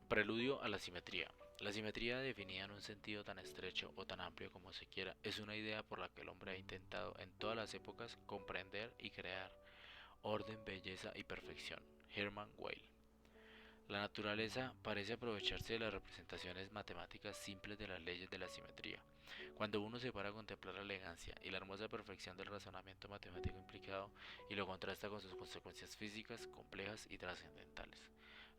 Preludio a la simetría. La simetría, definida en un sentido tan estrecho o tan amplio como se quiera, es una idea por la que el hombre ha intentado en todas las épocas comprender y crear orden, belleza y perfección. Hermann Weyl. La naturaleza parece aprovecharse de las representaciones matemáticas simples de las leyes de la simetría. Cuando uno se para a contemplar la elegancia y la hermosa perfección del razonamiento matemático implicado y lo contrasta con sus consecuencias físicas complejas y trascendentales,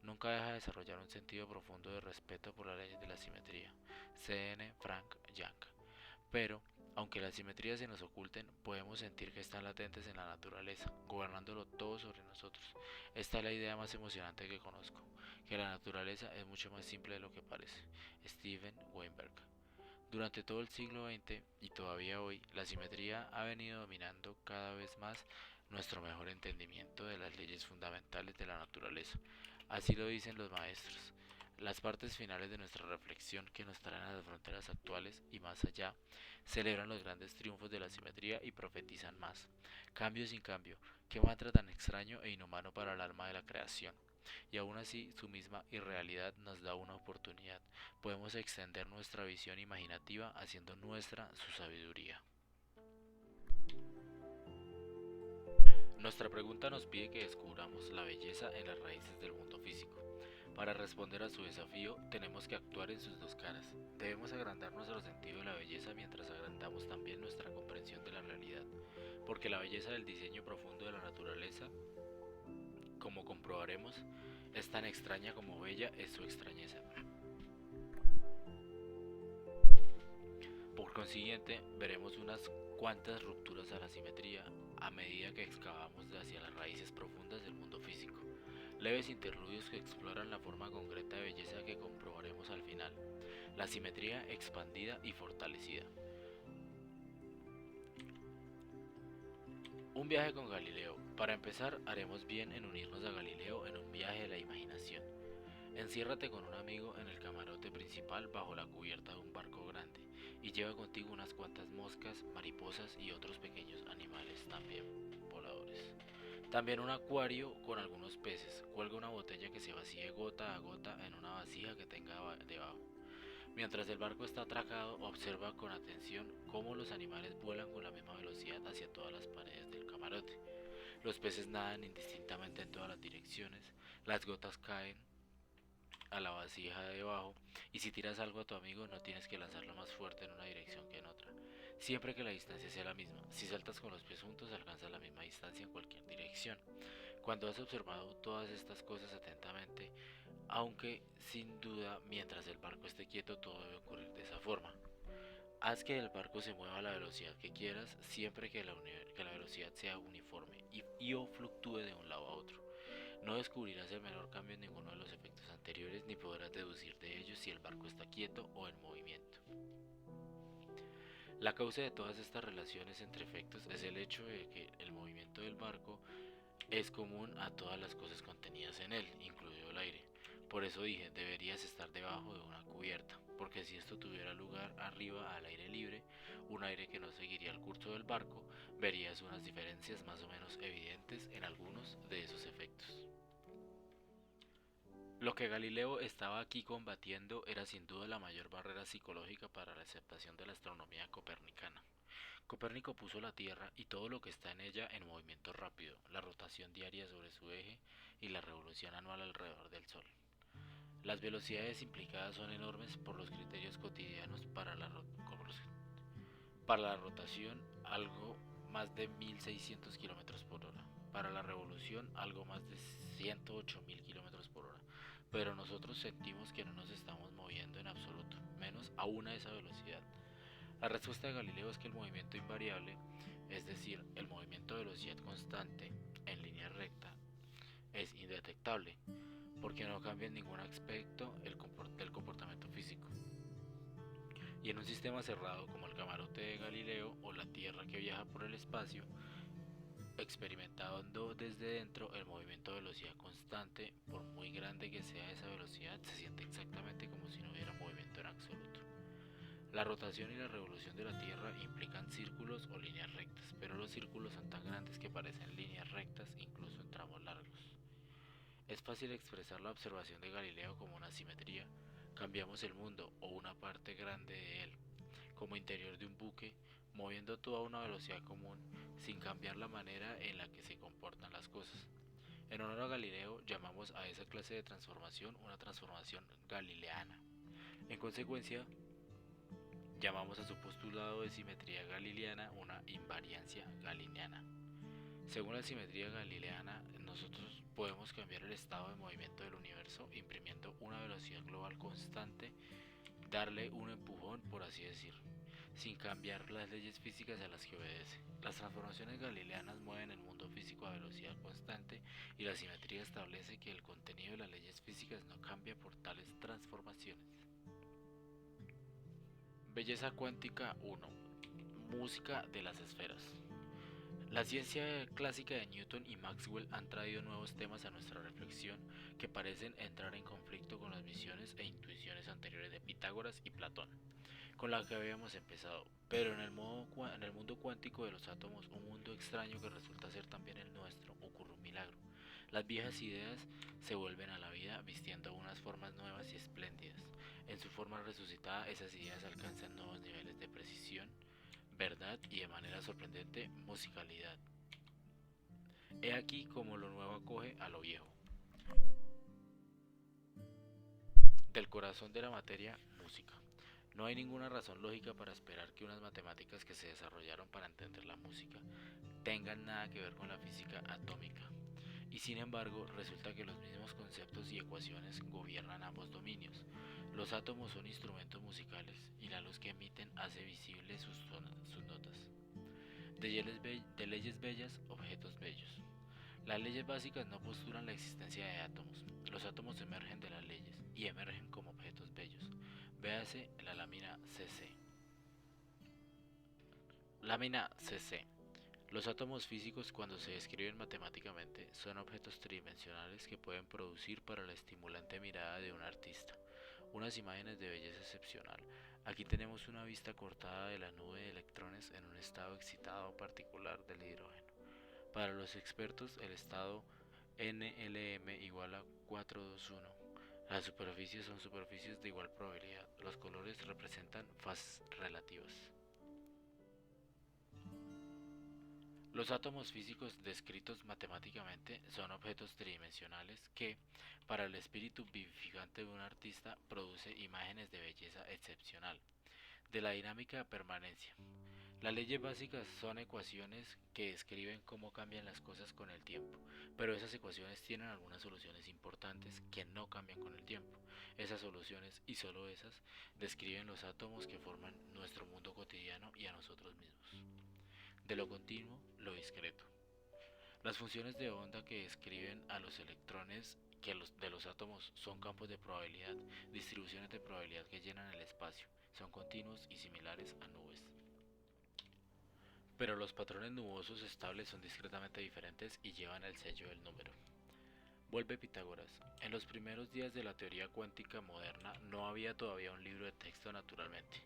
nunca deja de desarrollar un sentido profundo de respeto por las leyes de la simetría. C.N. Frank Young. Pero, aunque las simetrías se nos oculten, podemos sentir que están latentes en la naturaleza, gobernándolo todo sobre nosotros. Esta es la idea más emocionante que conozco, que la naturaleza es mucho más simple de lo que parece. Steven Weinberg. Durante todo el siglo XX y todavía hoy, la simetría ha venido dominando cada vez más nuestro mejor entendimiento de las leyes fundamentales de la naturaleza. Así lo dicen los maestros. Las partes finales de nuestra reflexión que nos traen a las fronteras actuales y más allá celebran los grandes triunfos de la simetría y profetizan más. Cambio sin cambio, qué mantra tan extraño e inhumano para el alma de la creación. Y aún así, su misma irrealidad nos da una oportunidad. Podemos extender nuestra visión imaginativa haciendo nuestra su sabiduría. Nuestra pregunta nos pide que descubramos la belleza en las raíces del mundo físico. Para responder a su desafío, tenemos que actuar en sus dos caras. Debemos agrandar nuestro sentido de la belleza mientras agrandamos también nuestra comprensión de la realidad, porque la belleza del diseño profundo de la naturaleza, como comprobaremos, es tan extraña como bella es su extrañeza. Por consiguiente, veremos unas cuantas rupturas a la simetría a medida que excavamos hacia las raíces profundas del mundo físico, leves interludios que exploran la forma concreta de belleza que comprobaremos al final, la simetría expandida y fortalecida. Un viaje con Galileo. Para empezar, haremos bien en unirnos a Galileo en un viaje de la imaginación. Enciérrate con un amigo en el camarote principal bajo la cubierta de un barco grande y lleva contigo unas cuantas moscas, mariposas y otros pequeños animales también voladores. También un acuario con algunos peces. Cuelga una botella que se vacíe gota a gota en una vasija que tenga debajo. Mientras el barco está atracado, observa con atención cómo los animales vuelan con la misma velocidad hacia todas las paredes del camarote. Los peces nadan indistintamente en todas las direcciones, las gotas caen a la vasija de debajo y si tiras algo a tu amigo no tienes que lanzarlo más fuerte en una dirección que en otra, siempre que la distancia sea la misma. Si saltas con los pies juntos alcanzas la misma distancia en cualquier dirección. Cuando has observado todas estas cosas atentamente, aunque sin duda mientras el barco esté quieto todo debe ocurrir de esa forma. Haz que el barco se mueva a la velocidad que quieras siempre que la velocidad sea uniforme y o fluctúe de un lado a otro. No descubrirás el menor cambio en ninguno de los efectos anteriores ni podrás deducir de ellos si el barco está quieto o en movimiento. La causa de todas estas relaciones entre efectos es el hecho de que el movimiento del barco es común a todas las cosas contenidas en él, incluido el aire. Por eso dije, deberías estar debajo de una cubierta, porque si esto tuviera lugar arriba al aire libre, un aire que no seguiría el curso del barco, verías unas diferencias más o menos evidentes en algunos de esos efectos. Lo que Galileo estaba aquí combatiendo era sin duda la mayor barrera psicológica para la aceptación de la astronomía copernicana. Copérnico puso la Tierra y todo lo que está en ella en movimiento rápido, la rotación diaria sobre su eje y la revolución anual alrededor del Sol. Las velocidades implicadas son enormes por los criterios cotidianos para la rotación, algo más de 1600 km por hora. Para la revolución, algo más de 108.000 km por hora. Pero nosotros sentimos que no nos estamos moviendo en absoluto, menos aún a esa velocidad. La respuesta de Galileo es que el movimiento invariable, es decir, el movimiento de velocidad constante en línea recta, es indetectable, porque no cambia en ningún aspecto del comportamiento físico. Y en un sistema cerrado como el camarote de Galileo o la Tierra que viaja por el espacio, experimentando desde dentro el movimiento de velocidad constante, por muy grande que sea esa velocidad, se siente exactamente como si no hubiera movimiento en absoluto. La rotación y la revolución de la Tierra implican círculos o líneas rectas, pero los círculos son tan grandes que parecen líneas rectas incluso en tramos largos. Es fácil expresar la observación de Galileo como una simetría. Cambiamos el mundo o una parte grande de él, como interior de un buque, moviendo todo a una velocidad común, sin cambiar la manera en la que se comportan las cosas. En honor a Galileo, llamamos a esa clase de transformación una transformación galileana. En consecuencia, llamamos a su postulado de simetría galileana una invariancia galileana. Según la simetría galileana, nosotros podemos cambiar el estado de movimiento del universo imprimiendo una velocidad global constante, darle un empujón, por así decirlo, sin cambiar las leyes físicas a las que obedece. Las transformaciones galileanas mueven el mundo físico a velocidad constante y la simetría establece que el contenido de las leyes físicas no cambia por tales transformaciones. Belleza cuántica 1. Música de las esferas. La ciencia clásica de Newton y Maxwell han traído nuevos temas a nuestra reflexión que parecen entrar en conflicto con las visiones e intuiciones anteriores de Pitágoras y Platón, con la que habíamos empezado, pero en el mundo cuántico de los átomos, un mundo extraño que resulta ser también el nuestro, ocurre un milagro. Las viejas ideas se vuelven a la vida vistiendo unas formas nuevas y espléndidas. En su forma resucitada, esas ideas alcanzan nuevos niveles de precisión, verdad y de manera sorprendente musicalidad. He aquí como lo nuevo acoge a lo viejo. Del corazón de la materia, música. No hay ninguna razón lógica para esperar que unas matemáticas que se desarrollaron para entender la música tengan nada que ver con la física atómica. Y sin embargo, resulta que los mismos conceptos y ecuaciones gobiernan ambos dominios. Los átomos son instrumentos musicales y la luz que emiten hace visibles sus notas. De leyes bellas, objetos bellos. Las leyes básicas no postulan la existencia de átomos. Los átomos emergen de las leyes y emergen como objetos bellos. Véase la lámina CC. Lámina CC. Los átomos físicos, cuando se describen matemáticamente, son objetos tridimensionales que pueden producir para la estimulante mirada de un artista unas imágenes de belleza excepcional. Aquí tenemos una vista cortada de la nube de electrones en un estado excitado particular del hidrógeno. Para los expertos, el estado NLM igual a 421. Las superficies son superficies de igual probabilidad. Los colores representan fases relativas. Los átomos físicos descritos matemáticamente son objetos tridimensionales que, para el espíritu vivificante de un artista, produce imágenes de belleza excepcional. De la dinámica de permanencia. Las leyes básicas son ecuaciones que describen cómo cambian las cosas con el tiempo, pero esas ecuaciones tienen algunas soluciones importantes que no cambian con el tiempo. Esas soluciones, y solo esas, describen los átomos que forman nuestro mundo cotidiano y a nosotros mismos. De lo continuo, lo discreto. Las funciones de onda que describen a los electrones de los átomos son campos de probabilidad, distribuciones de probabilidad que llenan el espacio, son continuos y similares a nubes. Pero los patrones nubosos estables son discretamente diferentes y llevan el sello del número. Vuelve Pitágoras. En los primeros días de la teoría cuántica moderna no había todavía un libro de texto naturalmente.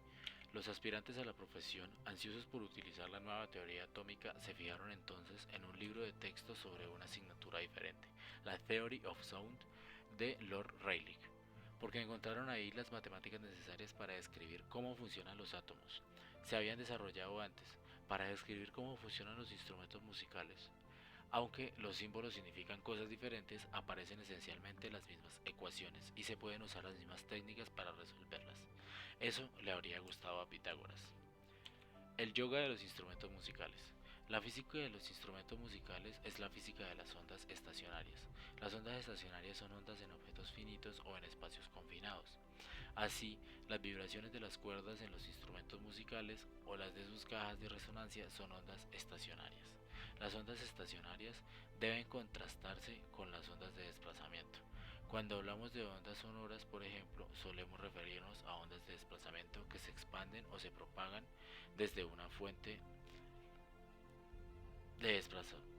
Los aspirantes a la profesión, ansiosos por utilizar la nueva teoría atómica, se fijaron entonces en un libro de texto sobre una asignatura diferente, la Theory of Sound de Lord Rayleigh, porque encontraron ahí las matemáticas necesarias para describir cómo funcionan los átomos. Se habían desarrollado antes, para describir cómo funcionan los instrumentos musicales. Aunque los símbolos significan cosas diferentes, aparecen esencialmente las mismas ecuaciones y se pueden usar las mismas técnicas para resolverlas. Eso le habría gustado a Pitágoras. El yoga de los instrumentos musicales. La física de los instrumentos musicales es la física de las ondas estacionarias. Las ondas estacionarias son ondas en objetos finitos o en espacios confinados. Así, las vibraciones de las cuerdas en los instrumentos musicales o las de sus cajas de resonancia son ondas estacionarias. Las ondas estacionarias deben contrastarse con las ondas de desplazamiento. Cuando hablamos de ondas sonoras, por ejemplo, solemos referirnos a ondas de desplazamiento que se expanden o se propagan desde una fuente de desplazamiento.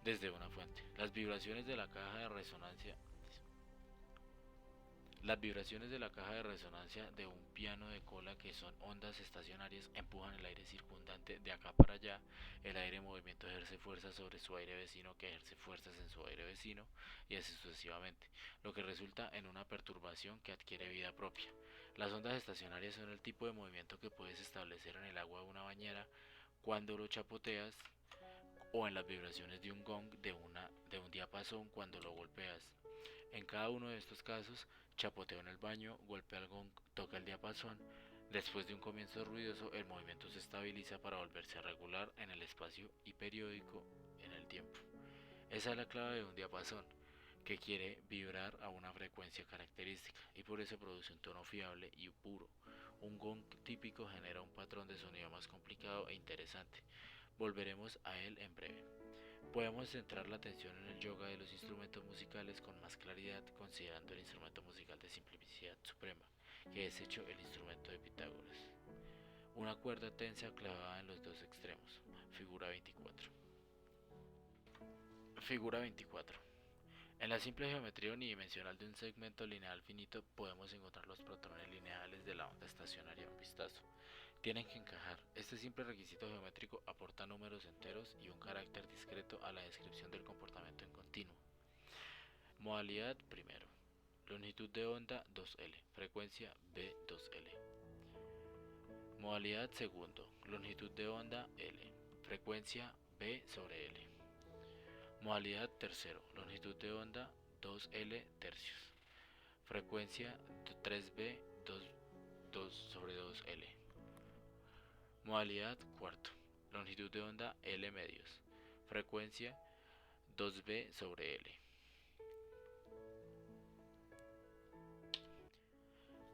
Desde una fuente. Las vibraciones de la caja de resonancia Las vibraciones de la caja de resonancia de un piano de cola, que son ondas estacionarias, empujan el aire circundante de acá para allá. El aire en movimiento ejerce fuerzas sobre su aire vecino, que ejerce fuerzas en su aire vecino, y así sucesivamente, lo que resulta en una perturbación que adquiere vida propia. Las ondas estacionarias son el tipo de movimiento que puedes establecer en el agua de una bañera cuando lo chapoteas, o en las vibraciones de un gong de un diapasón cuando lo golpeas. En cada uno de estos casos, chapoteo en el baño, golpea el gong, toca el diapasón. Después de un comienzo ruidoso, el movimiento se estabiliza para volverse a regular en el espacio y periódico en el tiempo. Esa es la clave de un diapasón, que quiere vibrar a una frecuencia característica y por eso produce un tono fiable y puro. Un gong típico genera un patrón de sonido más complicado e interesante. Volveremos a él en breve. Podemos centrar la atención en el yoga de los instrumentos musicales con más claridad, considerando el instrumento musical de simplicidad suprema, que es hecho el instrumento de Pitágoras. Una cuerda tensa clavada en los dos extremos. Figura 24. Figura 24. En la simple geometría unidimensional de un segmento lineal finito podemos encontrar los patrones lineales de la onda estacionaria a un vistazo. Tienen que encajar. Este simple requisito geométrico aporta números enteros y un carácter discreto a la descripción del comportamiento en continuo. Modalidad primero. Longitud de onda 2L. Frecuencia B2L. Modalidad segundo. Longitud de onda L. Frecuencia B sobre L. Modalidad tercero. Longitud de onda 2L tercios. Frecuencia 3B 2 sobre 2L. Modalidad cuarto. Longitud de onda L medios. Frecuencia 2B sobre L.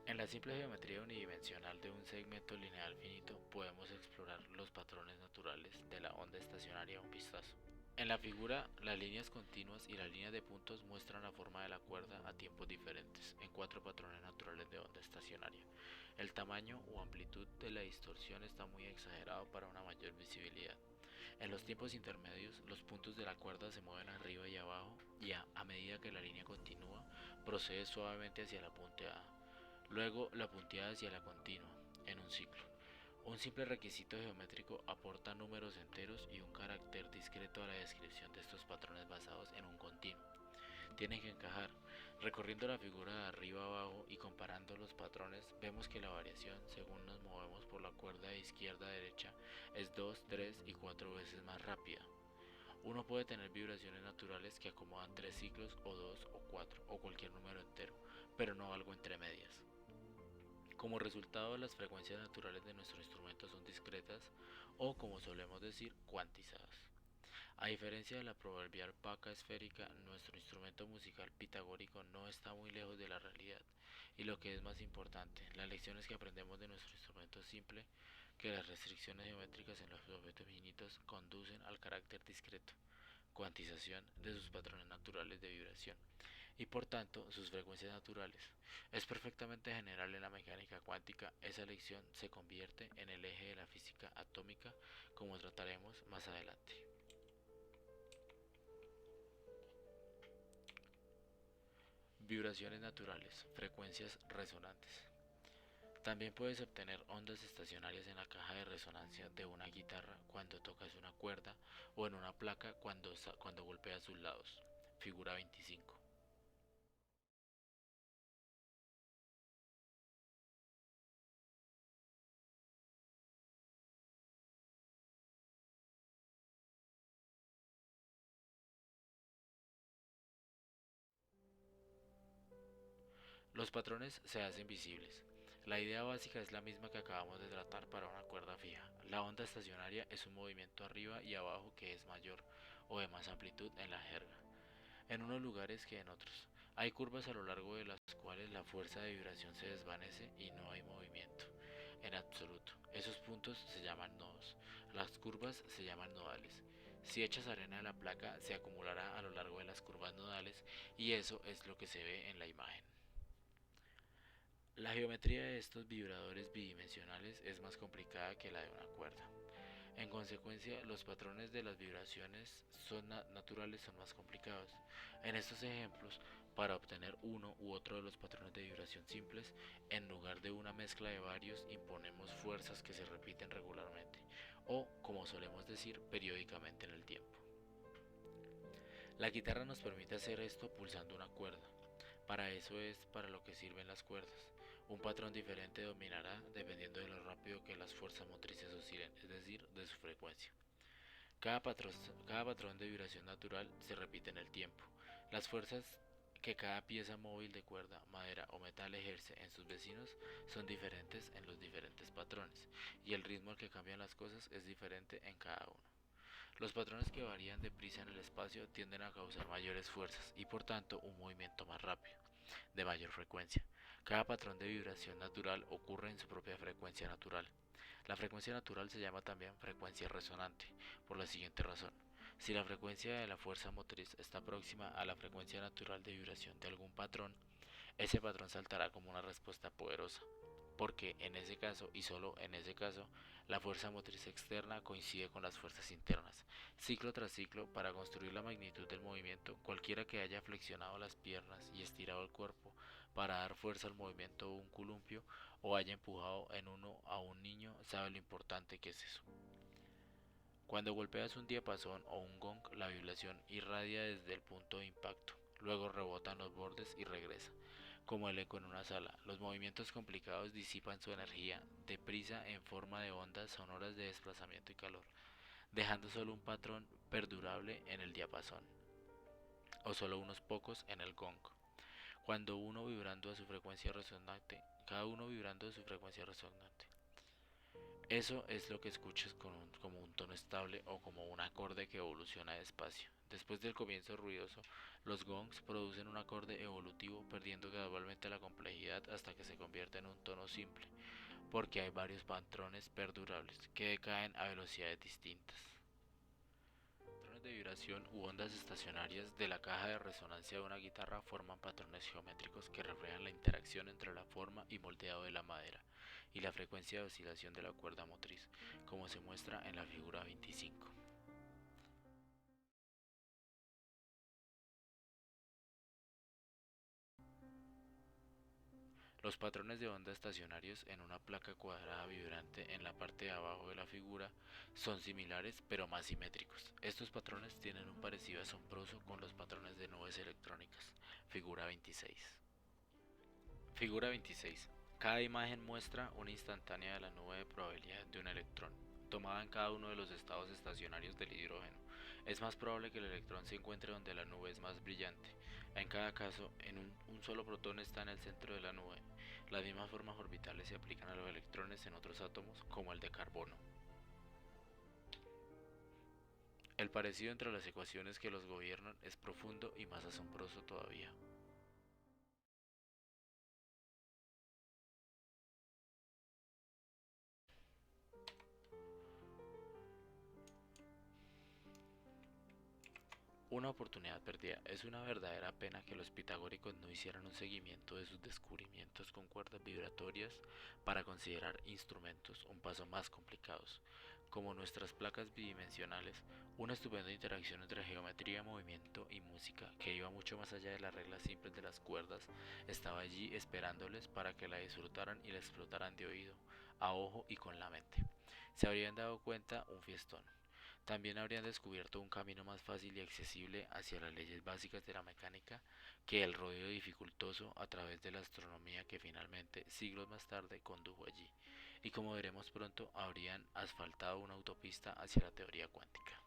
En la simple geometría unidimensional de un segmento lineal finito podemos explorar los patrones naturales de la onda estacionaria a un vistazo. En la figura, las líneas continuas y las líneas de puntos muestran la forma de la cuerda a tiempos diferentes, en cuatro patrones naturales de onda estacionaria. El tamaño o amplitud de la distorsión está muy exagerado para una mayor visibilidad. En los tiempos intermedios, los puntos de la cuerda se mueven arriba y abajo y a medida que la línea continúa, procede suavemente hacia la punteada. Luego la punteada hacia la continua, en un ciclo. Un simple requisito geométrico aporta números enteros y un carácter discreto a la descripción de estos patrones basados en un continuo. Tienen que encajar. Recorriendo la figura de arriba a abajo y comparando los patrones, vemos que la variación, según nos movemos por la cuerda de izquierda a derecha, es 2, 3 y 4 veces más rápida. Uno puede tener vibraciones naturales que acomodan 3 ciclos o 2 o 4 o cualquier número entero, pero no algo entre medias. Como resultado, las frecuencias naturales de nuestro instrumento son discretas o, como solemos decir, cuantizadas. A diferencia de la proverbial vaca esférica, nuestro instrumento musical pitagórico no está muy lejos de la realidad. Y lo que es más importante, las lecciones que aprendemos de nuestro instrumento simple, que las restricciones geométricas en los objetos finitos conducen al carácter discreto, cuantización de sus patrones naturales de vibración y por tanto sus frecuencias naturales. Es perfectamente general en la mecánica cuántica. Esa lección se convierte en el eje de la física atómica, como trataremos más adelante. Vibraciones naturales, frecuencias resonantes. También puedes obtener ondas estacionarias en la caja de resonancia de una guitarra cuando tocas una cuerda o en una placa cuando golpeas sus lados. Figura 25. Los patrones se hacen visibles. La idea básica es la misma que acabamos de tratar para una cuerda fija. La onda estacionaria es un movimiento arriba y abajo que es mayor o de más amplitud en la jerga, en unos lugares que en otros. Hay curvas a lo largo de las cuales la fuerza de vibración se desvanece y no hay movimiento en absoluto. Esos puntos se llaman nodos. Las curvas se llaman nodales. Si echas arena a la placa, se acumulará a lo largo de las curvas nodales y eso es lo que se ve en la imagen. La geometría de estos vibradores bidimensionales es más complicada que la de una cuerda. En consecuencia, los patrones de las vibraciones naturales son más complicados. En estos ejemplos, para obtener uno u otro de los patrones de vibración simples, en lugar de una mezcla de varios, imponemos fuerzas que se repiten regularmente, o, como solemos decir, periódicamente en el tiempo. La guitarra nos permite hacer esto pulsando una cuerda. Para eso es para lo que sirven las cuerdas. Un patrón diferente dominará dependiendo de lo rápido que las fuerzas motrices oscilen, es decir, de su frecuencia. Cada patrón, cada patrón de vibración natural se repite en el tiempo. Las fuerzas que cada pieza móvil de cuerda, madera o metal ejerce en sus vecinos son diferentes en los diferentes patrones, y el ritmo al que cambian las cosas es diferente en cada uno. Los patrones que varían de prisa en el espacio tienden a causar mayores fuerzas y por tanto un movimiento más rápido, de mayor frecuencia. Cada patrón de vibración natural ocurre en su propia frecuencia natural. La frecuencia natural se llama también frecuencia resonante, por la siguiente razón. Si la frecuencia de la fuerza motriz está próxima a la frecuencia natural de vibración de algún patrón, ese patrón saltará como una respuesta poderosa, porque en ese caso y solo en ese caso, la fuerza motriz externa coincide con las fuerzas internas. Ciclo tras ciclo, para construir la magnitud del movimiento, cualquiera que haya flexionado las piernas y estirado el cuerpo para dar fuerza al movimiento de un columpio o haya empujado en uno a un niño sabe lo importante que es eso. Cuando golpeas un diapasón o un gong, la vibración irradia desde el punto de impacto, luego rebota en los bordes y regresa, como el eco en una sala. Los movimientos complicados disipan su energía deprisa en forma de ondas sonoras de desplazamiento y calor, dejando solo un patrón perdurable en el diapasón, o solo unos pocos en el gong. Cuando uno vibrando a su frecuencia resonante, cada uno vibrando a su frecuencia resonante. Eso es lo que escuchas como un tono estable o como un acorde que evoluciona despacio. Después del comienzo ruidoso, los gongs producen un acorde evolutivo perdiendo gradualmente la complejidad hasta que se convierte en un tono simple, porque hay varios patrones perdurables que decaen a velocidades distintas. Patrones de vibración u ondas estacionarias de la caja de resonancia de una guitarra forman patrones geométricos que reflejan la interacción entre la forma y moldeado de la madera y la frecuencia de oscilación de la cuerda motriz, como se muestra en la figura 25. Los patrones de onda estacionarios en una placa cuadrada vibrante en la parte de abajo de la figura son similares pero más simétricos. Estos patrones tienen un parecido asombroso con los patrones de nubes electrónicas. Figura 26. Figura 26. Cada imagen muestra una instantánea de la nube de probabilidad de un electrón, tomada en cada uno de los estados estacionarios del hidrógeno. Es más probable que el electrón se encuentre donde la nube es más brillante. En cada caso, un solo protón está en el centro de la nube. Las mismas formas orbitales se aplican a los electrones en otros átomos, como el de carbono. El parecido entre las ecuaciones que los gobiernan es profundo y más asombroso todavía. Una oportunidad perdida. Es una verdadera pena que los pitagóricos no hicieran un seguimiento de sus descubrimientos con cuerdas vibratorias para considerar instrumentos un paso más complicados, como nuestras placas bidimensionales, una estupenda interacción entre geometría, movimiento y música que iba mucho más allá de las reglas simples de las cuerdas, estaba allí esperándoles para que la disfrutaran y la explotaran de oído, a ojo y con la mente. Se habrían dado cuenta un fiestón. También habrían descubierto un camino más fácil y accesible hacia las leyes básicas de la mecánica que el rodeo dificultoso a través de la astronomía que finalmente, siglos más tarde, condujo allí, y como veremos pronto, habrían asfaltado una autopista hacia la teoría cuántica.